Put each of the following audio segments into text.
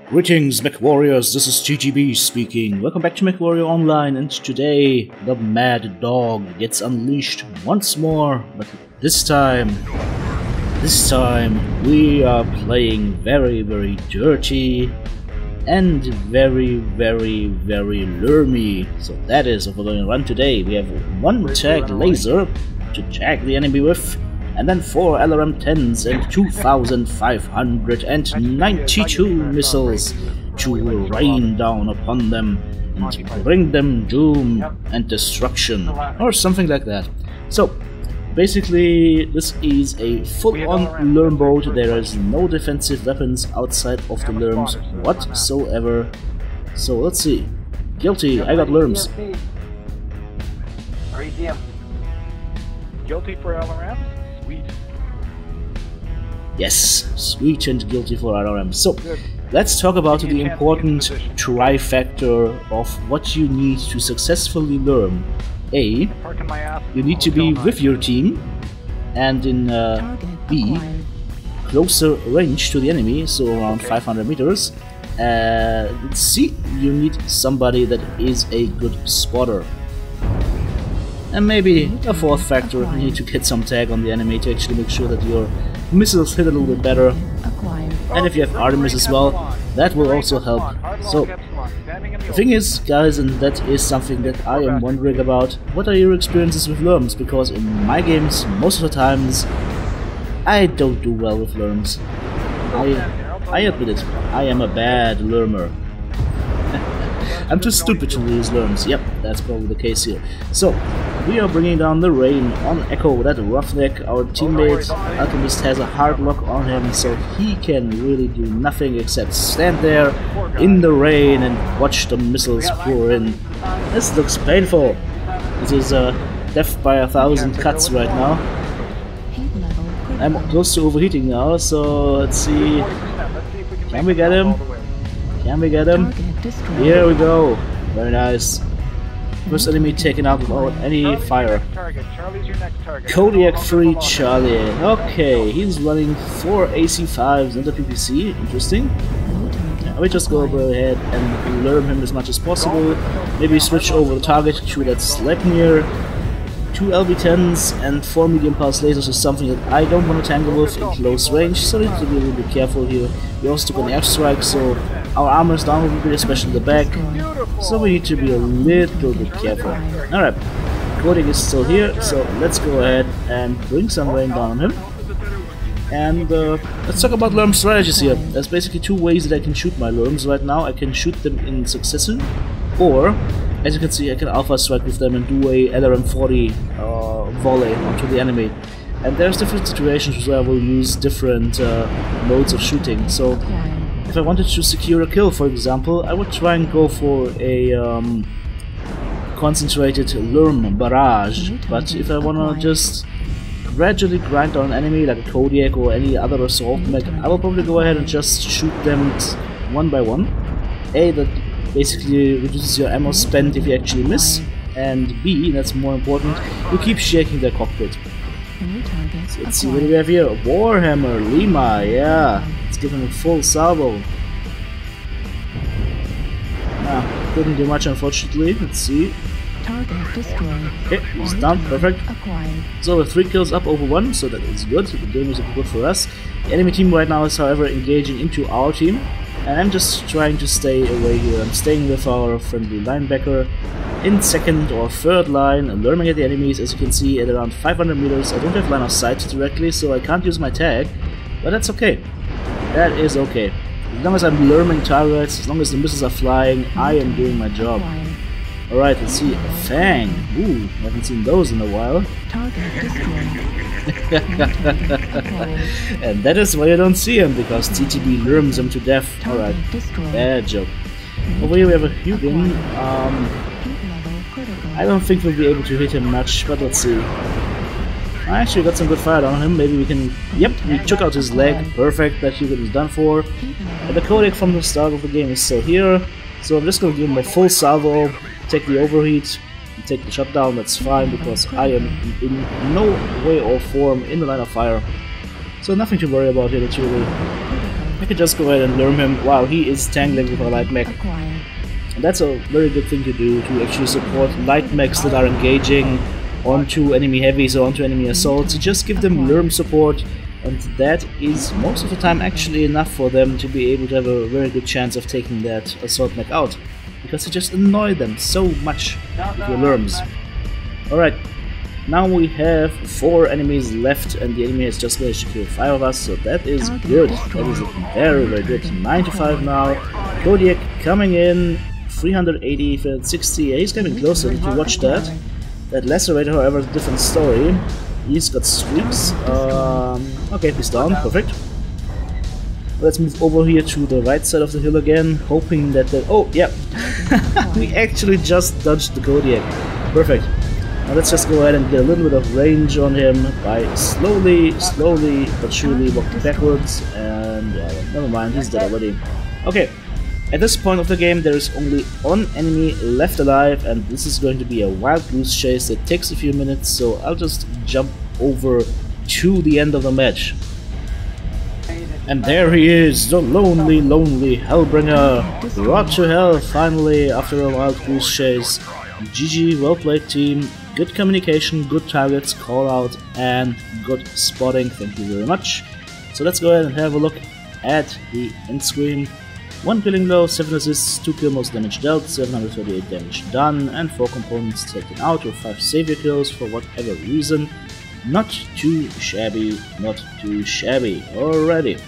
Greetings, Mechwarriors, this is TTB speaking. Welcome back to Mechwarrior Online, and today the mad dog gets unleashed once more, but this time we are playing very dirty and very lurmy. So that is what we're going to run today. We have one tag laser to tag the enemy with, and then 4 LRM 10s and 2,592 missiles to rain down upon them and bring them doom and destruction, or something like that. So basically this is a full-on LRM boat. There is no defensive weapons outside of the LRMs whatsoever. So let's see. Guilty, I got LRMs. Guilty for LRM? Sweet. Yes, sweet and guilty for LRM. So let's talk about the important trifecta of what you need to successfully LRM. A, you need to be with your team, and in B, closer range to the enemy, so around 500 meters. C, you need somebody that is a good spotter. And maybe a fourth factor, you need to get some tag on the enemy to actually make sure that your missiles hit a little bit better. And if you have Artemis as well, that will also help. So the thing is, guys, and that is something that I am wondering about, what are your experiences with LRMs? Because in my games, most of the times, I don't do well with LRMs. I admit it, I am a bad LRMer. I'm too stupid to use LRMs. Yep, that's probably the case here. So, we are bringing down the rain on Echo, that roughneck. Our teammate Artemis has a hard lock on him, so he can really do nothing except stand there in the rain and watch the missiles pour in. This looks painful. This is death by 1,000 cuts right now. I'm close to overheating now, so let's see. Can we get him? Can we get him? Here we go. Very nice. First enemy taken out without any fire. Kodiak free Charlie. Okay, he's running 4 AC5s into PPC. Interesting. Yeah, we just go ahead and LRM him as much as possible. Maybe switch over the target to that Sleipnir. 2 LB10s and 4 medium pulse lasers is something that I don't want to tangle with in close range, so we need to be a little bit careful here. We also took an airstrike, so our armor is down a little bit, especially the back, so we need to be a little bit careful. Alright, Kodik is still here, so let's go ahead and bring some rain down on him. And let's talk about LRM strategies here. There's basically 2 ways that I can shoot my LRMs right now. I can shoot them in succession, or as you can see, I can alpha strike with them and do a LRM 40 volley onto the enemy. And there's different situations where I will use different modes of shooting. So if I wanted to secure a kill, for example, I would try and go for a concentrated LRM barrage. But if I want to just gradually grind on an enemy like a Kodiak or any other assault mech, I will probably go ahead and just shoot them one by one. That basically reduces your ammo spent if you actually miss, and B, that's more important, you keep shaking their cockpit. So let's see what do we have here. Warhammer, Lima, yeah, let's give him a full salvo. Couldn't do much unfortunately, let's see. Okay, he's done, perfect. So we're 3 kills up over 1, so that is good, the game is good for us. The enemy team right now is however engaging into our team, and I'm just trying to stay away here. I'm staying with our friendly linebacker in 2nd or 3rd line and LRMing at the enemies, as you can see, at around 500 meters. I don't have line of sight directly, so I can't use my tag, but that's okay. That is okay. As long as I'm LRMing targets, as long as the missiles are flying, I am doing my job. Alright, let's see. Fang. Ooh, haven't seen those in a while. And that is why you don't see him, because TTB LRMs him to death. Alright, bad joke. Over here we have a Hugin. I don't think we'll be able to hit him much, but let's see. I actually got some good fire on him. Maybe we can... Yep, we took out his leg. Perfect, that Hugin is done for. And the Kodak from the start of the game is still here. So I'm just going to give him a full salvo, take the overheat, and take the shutdown. That's fine, because I am in no way or form in the line of fire. So nothing to worry about here, literally. I can just go ahead and lure him while he is tangling with a light mech. And that's a very good thing to do, to actually support light mechs that are engaging onto enemy heavies or onto enemy assaults. You just give them LRM support, and that is most of the time actually enough for them to be able to have a very good chance of taking that assault mech out, because you just annoy them so much with your LRMs. Alright, now we have 4 enemies left, and the enemy has just managed to kill 5 of us, so that is good. That is very, very good. 9 to 5 now. Kodiak coming in, 380, 360. Yeah, he's getting closer. If you watch that. That lacerator, however, is a different story. He's got squeaks. Okay, he's down. Perfect. Let's move over here to the right side of the hill again, hoping that the... Oh, yeah! We actually just dodged the Kodiak. Perfect. Now let's just go ahead and get a little bit of range on him by slowly but surely walking backwards, and never mind, he's dead already. Okay, at this point of the game there is only one enemy left alive, and this is going to be a wild goose chase that takes a few minutes, so I'll just jump over to the end of the match. And there he is, the lonely Hellbringer, brought to hell finally after a wild goose chase. GG, well played team, good communication, good targets, call out, and good spotting, thank you very much. So let's go ahead and have a look at the end screen. 1 killing blow, 7 assists, 2 kill most damage dealt, 738 damage done, and 4 components taken out with 5 savior kills for whatever reason. Not too shabby, not too shabby. Alrighty.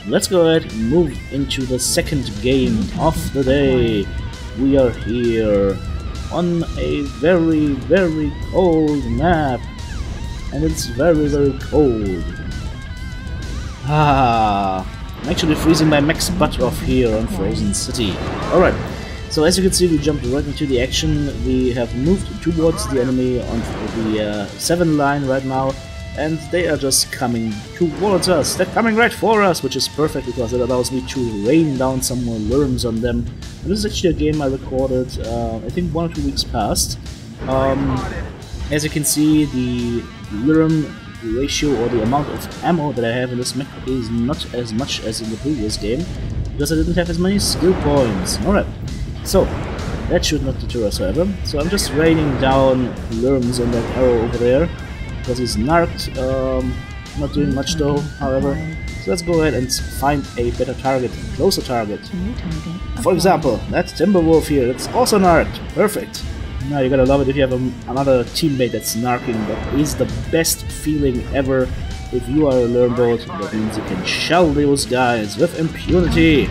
Let's go ahead and move into the second game of the day. We are here on a very, very cold map, and it's very, very cold. I'm actually freezing my mech's butt off here on Frozen City. Alright, so as you can see, we jumped right into the action. We have moved towards the enemy on the 7 line right now, and they are just coming towards us. They're coming right for us, which is perfect because it allows me to rain down some more LRMs on them. And this is actually a game I recorded, I think 1 or 2 weeks past. As you can see, the LRM ratio or the amount of ammo that I have in this mech is not as much as in the previous game, because I didn't have as many skill points. Alright, so that should not deter us, however. So I'm just raining down LRMs on that arrow over there, because he's narked, not doing much though, however. So let's go ahead and find a better target, a closer target. For example, that Timberwolf here, that's also narked. Perfect. Now you're gonna love it if you have another teammate that's narking. That is the best feeling ever. If you are a LRM bot, that means you can shell those guys with impunity.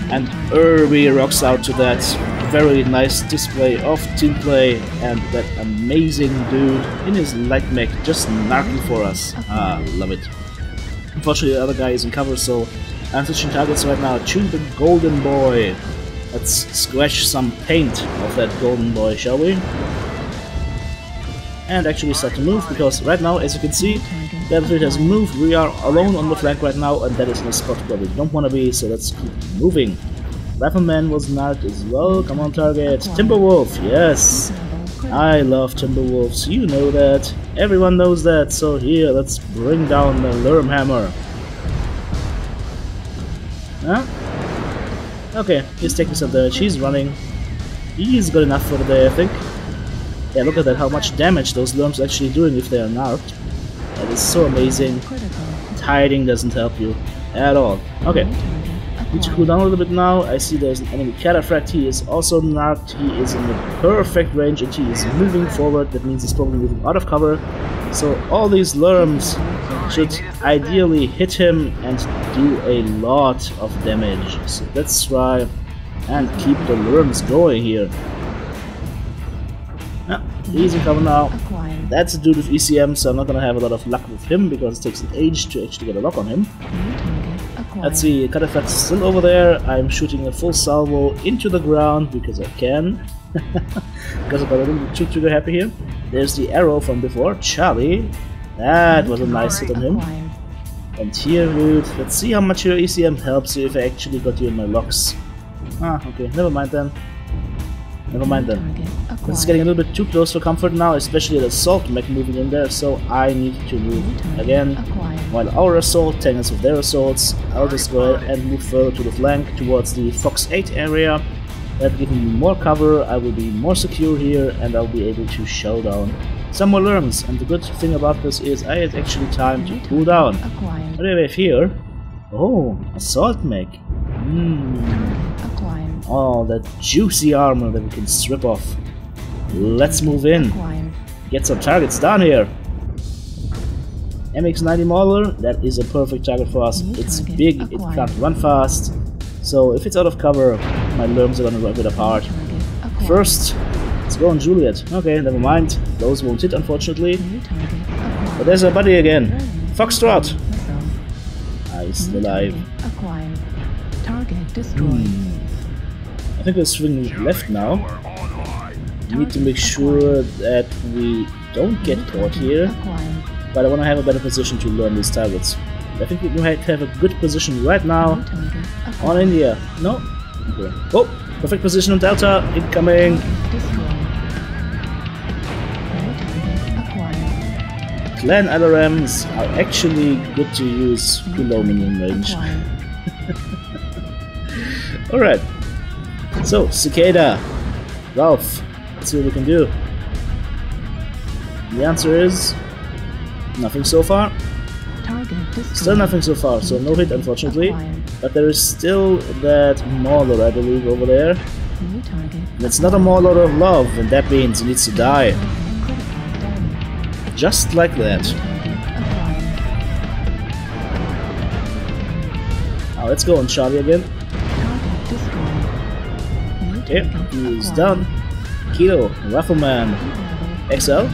And Irby rocks out to that very nice display of team play, and that amazing dude in his light mech just narking for us. Love it. Unfortunately the other guy is in cover, so I'm switching targets right now to the golden boy. Let's squash some paint off that golden boy, shall we? And actually start to move, because right now, as you can see, the battlefield has moved. We are alone on the flank right now, and that is in a spot where we don't want to be, so let's keep moving. Rifleman was narked as well. Come on, target. Timberwolf, yes! I love Timberwolves, you know that. Everyone knows that, so here, let's bring down the LRM hammer. Huh? Okay, he's taking some damage, he's running. He's good enough for the day, I think. Yeah, look at that, how much damage those LRMs are actually doing if they are narked. That is so amazing. Hiding doesn't help you at all. Okay, need to cool down a little bit now. I see there's an enemy cataphract, he is also narked. He is in the perfect range and he is moving forward. That means he's probably moving out of cover. So all these LRMs should ideally hit him and do a lot of damage. So let's try and keep the LRMs going here. He's in cover now. That's a dude with ECM, so I'm not gonna have a lot of luck with him because it takes an age to actually get a lock on him. Let's see, Cataphract's still over there. I'm shooting a full salvo into the ground because I can. Because I got a little bit too trigger happy here. There's the arrow from before, Charlie. That was a nice hit on him. And here, dude, let's see how much your ECM helps you if I actually got you in my locks. Okay, never mind then. Never mind then. This is getting a little bit too close for comfort now, especially the assault mech moving in there, so I need to move again. while our assault tangles with their assaults. I'll just go ahead and move further to the flank towards the Fox 8 area. That gives me more cover, I will be more secure here, and I'll be able to shell down some more LRMs. And the good thing about this is I had actually time to cool down. What do we have here? Oh, assault mech. Oh, that juicy armor that we can strip off. Let's move in. Get some targets down here. MX-90 Mauler, that is a perfect target for us. It's big, it can't run fast. So if it's out of cover, my LRMs are gonna rip it apart. First, let's go on Juliet. Okay, never mind. Those won't hit, unfortunately. But there's our buddy again. Foxtrot. He's still alive. Target destroyed. I think we're swinging left now. We need to make sure that we don't get caught here. But I want to have a better position to learn these targets. I think we might have a good position right now on India. No? Okay. Oh! Perfect position on Delta. Incoming! Clan LRMs are actually good to use below minimum range. Alright. So, Cicada. Ralph. Let's see what we can do. The answer is nothing so far. Still nothing so far, so no hit unfortunately. But there is still that Mauler, I believe, over there. And it's not a Mauler of love, and that means he needs to die. Just like that. Now let's go on Charlie again. Okay, he's done. Kilo, Rifleman. XL?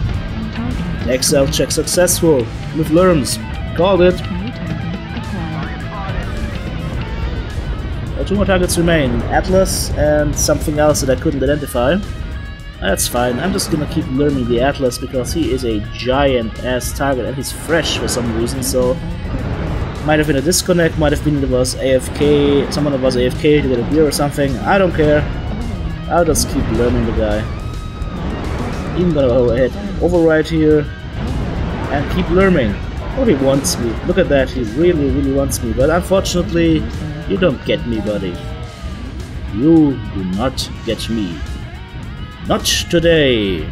XL check successful. With LRMs. Called it. Two more targets remain. Atlas and something else that I couldn't identify. That's fine. I'm just gonna keep learning the Atlas because he is a giant ass target and he's fresh for some reason, so might have been a disconnect, might have been there was AFK, someone was AFK to get a beer or something. I don't care. I'll just keep learning the guy. Even gonna go ahead and override here and keep learning. Oh, he wants me. Look at that, he really, really wants me. But unfortunately, you don't get me, buddy. You do not get me. Not today.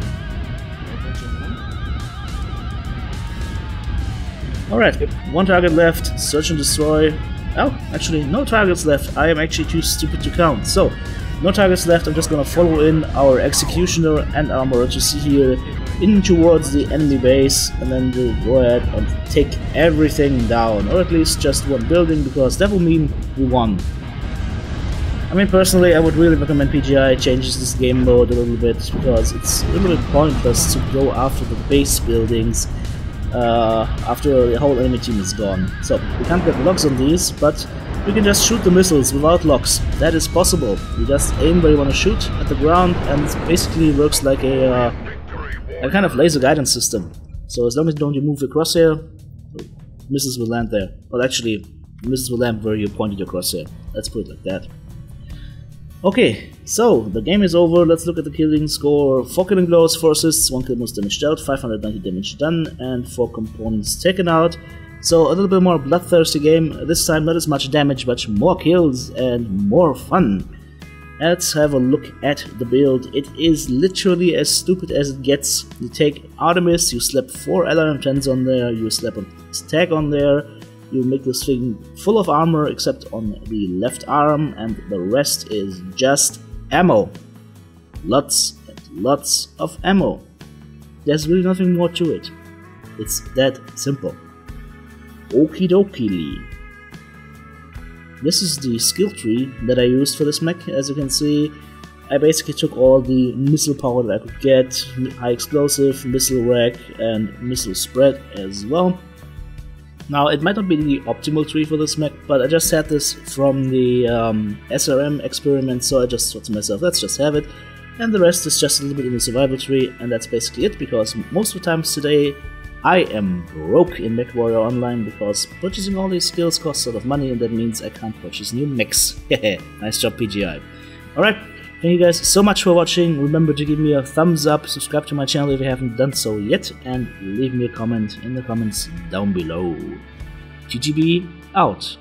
Alright, one target left. Search and destroy. Oh, actually, no targets left. I am actually too stupid to count. So, no targets left. I'm just gonna follow in our Executioner and Armorer to see here in towards the enemy base, and then we'll go ahead and take everything down, or at least just one building, because that will mean we won. I mean, personally, I would really recommend PGI changes this game mode a little bit, because it's a little bit pointless to go after the base buildings after the whole enemy team is gone. So, we can't get locks on these, but we can just shoot the missiles without locks. That is possible. You just aim where you want to shoot at the ground, and it basically works like a kind of laser guidance system. So as long as you don't move your crosshair, missiles will land there. Well, actually, missiles will land where you pointed your crosshair. Let's put it like that. Okay, so the game is over. Let's look at the killing score. 4 killing blows, 4 assists, 1 kill most damage dealt, 590 damage done, and 4 components taken out. So a little bit more bloodthirsty game. This time not as much damage, but more kills and more fun. Let's have a look at the build. It is literally as stupid as it gets. You take Artemis, you slap 4 LRM-10s on there, you slap a tag on there, you make this thing full of armor except on the left arm, and the rest is just ammo. Lots and lots of ammo. There's really nothing more to it. It's that simple. Okie dokie. This is the skill tree that I used for this mech. As you can see, I basically took all the missile power that I could get, high explosive, missile rack, and missile spread as well. Now, it might not be the optimal tree for this mech, but I just had this from the SRM experiment, so I just thought to myself, let's just have it. And the rest is just a little bit in the survival tree, and that's basically it, because most of the times today I am broke in Mechwarrior Online, because purchasing all these skills costs a lot of money, and that means I can't purchase new mechs. Nice job, PGI. Alright, thank you guys so much for watching. Remember to give me a thumbs up, subscribe to my channel if you haven't done so yet, and leave me a comment in the comments down below. TTB out.